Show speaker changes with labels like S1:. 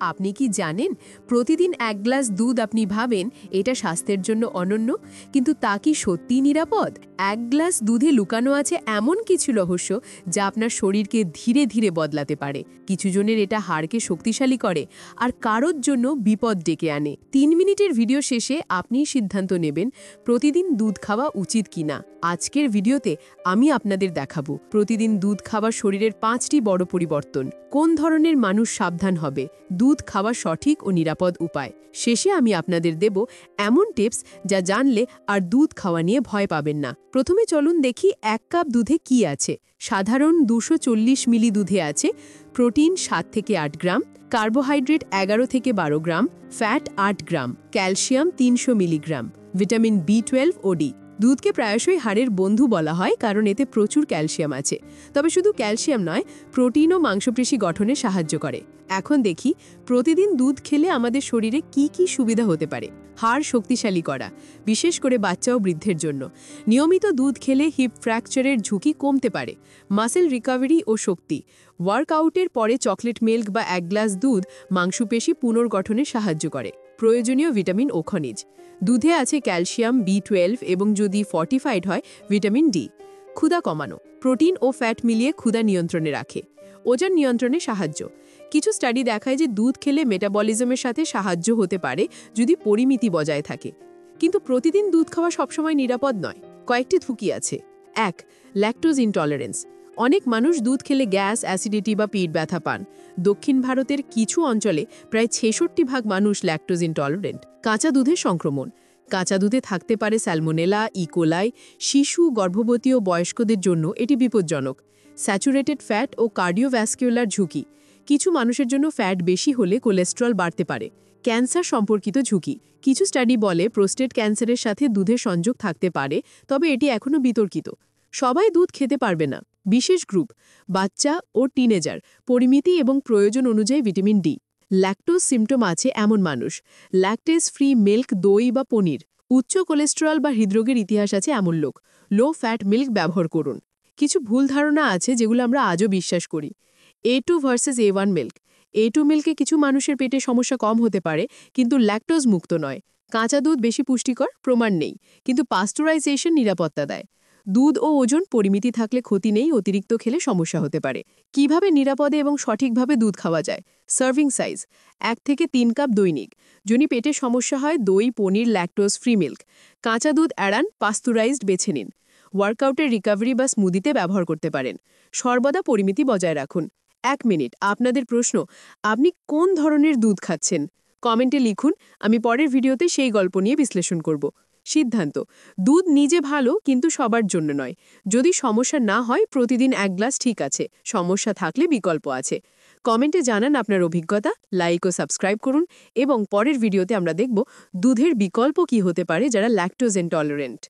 S1: আপনি কি জানেন প্রতিদিন এক গ্লাস দুধ আপনি ভাবেন এটা স্বাস্থ্যের জন্য অনন্য, কিন্তু তা কি সত্যিই নিরাপদ? এক গ্লাস দুধে লুকানো আছে এমন কিছু রহস্য যা আপনার শরীরকে ধীরে ধীরে বদলাতে পারে। কিছু জনের এটা হাড়কে শক্তিশালী করে, আর কারোর জন্য বিপদ ডেকে আনে। 3 মিনিটের ভিডিও শেষে আপনি সিদ্ধান্ত নেবেন প্রতিদিন দুধ খাওয়া উচিত কিনা। আজকের ভিডিওতে আমি আপনাদের দেখাবো প্রতিদিন দুধ খাওয়া শরীরের 5টি বড় পরিবর্তন, কোন ধরনের মানুষ সাবধান হবে, দুধ খাওয়া সঠিক ও নিরাপদ উপায়। শেষে আমি আপনাদের দেব এমন টিপস যা জানলে আর দুধ খাওয়া নিয়ে ভয় পাবেন না। প্রথমে চলুন দেখি 1 কাপ দুধে কি আছে। সাধারণ 240 মিলি দুধে আছে প্রোটিন 7 থেকে 8 গ্রাম, কার্বোহাইড্রেট 11 থেকে 12 গ্রাম, ফ্যাট 8 গ্রাম, ক্যালসিয়াম 300 মিলিগ্রাম, ভিটামিন B12 ও ডি। দুধকে প্রায়শই হাড়ের বন্ধু বলা হয় কারণ এতে প্রচুর ক্যালসিয়াম আছে। তবে শুধু ক্যালসিয়াম নয়, প্রোটিন ও মাংসপেশি গঠনে সাহায্য করে। এখন দেখি প্রতিদিন দুধ খেলে আমাদের শরীরে কি কি সুবিধা হতে পারে। হাড় শক্তিশালী করা, বিশেষ করে বাচ্চা ও বৃদ্ধের জন্য। নিয়মিত দুধ খেলে হিপ ফ্র্যাকচারের ঝুঁকি কমতে পারে। মাসেল রিকভারি ও শক্তি, ওয়ার্কআউটের পরে চকলেট মিল্ক বা 1 গ্লাস দুধ মাংসপেশি পুনর্গঠনে সাহায্য করে। প্রয়োজনীয় ভিটামিন ও খনিজ, দুধে আছে ক্যালসিয়াম, B12 এবং যদি ফর্টিফাইড হয় ভিটামিন ডি। ক্ষুধা কমানো, প্রোটিন ও ফ্যাট মিলিয়ে ক্ষুধা নিয়ন্ত্রণে রাখে। ওজন নিয়ন্ত্রণে সাহায্য, কিছু স্টাডি দেখায় যে দুধ খেলে মেটাবলিজমের সাথে সাহায্য হতে পারে যদি পরিমিতি বজায় থাকে। কিন্তু প্রতিদিন দুধ খাওয়া সবসময় নিরাপদ নয়, কয়েকটি ঝুঁকি আছে। 1. ল্যাকটোজ ইনটলারেন্স, অনেক মানুষ দুধ খেলে গ্যাস, অ্যাসিডিটি বা পিঠ ব্যথা পান। দক্ষিণ ভারতের কিছু অঞ্চলে প্রায় 66% মানুষ ল্যাকটোজ ইনটলারেন্ট। কাঁচা দুধের সংক্রমণ, কাঁচা দুধে থাকতে পারে স্যালমোনেলা, ইকোলাই। শিশু, গর্ভবতী ও বয়স্কদের জন্য এটি বিপজ্জনক। স্যাচুরেটেড ফ্যাট ও কার্ডিওভ্যাসকুলার ঝুঁকি, কিছু মানুষের জন্য ফ্যাট বেশি হলে কোলেস্টেরল বাড়তে পারে। ক্যান্সার সম্পর্কিত ঝুঁকি, কিছু স্টাডি বলে প্রোস্টেট ক্যান্সারের সাথে দুধের সংযোগ থাকতে পারে, তবে এটি এখনও বিতর্কিত। সবাই দুধ খেতে পারবে না। বিশেষ গ্রুপ, বাচ্চা ও টিনেজার, পরিমিতি এবং প্রয়োজন অনুযায়ী ভিটামিন ডি। ল্যাকটোজ সিমটম আছে এমন মানুষ, ল্যাকটেজ ফ্রি মিল্ক, দই বা পনির। উচ্চ কোলেস্টেরল বা হৃদরোগের ইতিহাস আছে এমন লোক, লো ফ্যাট মিল্ক ব্যবহার করুন। কিছু ভুল ধারণা আছে যেগুলো আমরা আজও বিশ্বাস করি। A2 versus A1 milk, A2 মিল্কে কিছু মানুষের পেটে সমস্যা কম হতে পারে, কিন্তু ল্যাকটোজ মুক্ত নয়। কাঁচা দুধ বেশি পুষ্টিকর, প্রমাণ নেই, কিন্তু পাস্টুরাইজেশন নিরাপত্তা দেয়। দুধ ও ওজন পরিমিতি থাকলে ক্ষতি নেই, অতিরিক্ত খেলে সমস্যা হতে পারে। কিভাবে নিরাপদে এবং সঠিকভাবে দুধ খাওয়া যায়? সার্ভিং সাইজ 1 থেকে 3 কাপ দৈনিক। যদি পেটে সমস্যা হয় দই, পনির, ল্যাকটোজ ফ্রি মিল্ক। কাঁচা দুধ এড়ান, পাস্তুরাইজড বেছে নিন। ওয়ার্কআউটের রিকভারি বা স্মুদিতে ব্যবহার করতে পারেন। সর্বদা পরিমিতি বজায় রাখুন। 1 মিনিট, আপনাদের প্রশ্ন, আপনি কোন ধরনের দুধ খাচ্ছেন? কমেন্টে লিখুন, আমি পরের ভিডিওতে সেই গল্প নিয়ে বিশ্লেষণ করব। সিদ্ধান্ত, দুধ নিজে ভালো, কিন্তু সবার জন্য নয়। যদি সমস্যা না হয় প্রতিদিন 1 গ্লাস ঠিক আছে, সমস্যা থাকলে বিকল্প আছে। কমেন্টে জানান আপনার অভিজ্ঞতা, লাইক ও সাবস্ক্রাইব করুন, এবং পরের ভিডিওতে আমরা দেখব দুধের বিকল্প কি হতে পারে যারা ল্যাকটোজ ইনটলারেন্ট।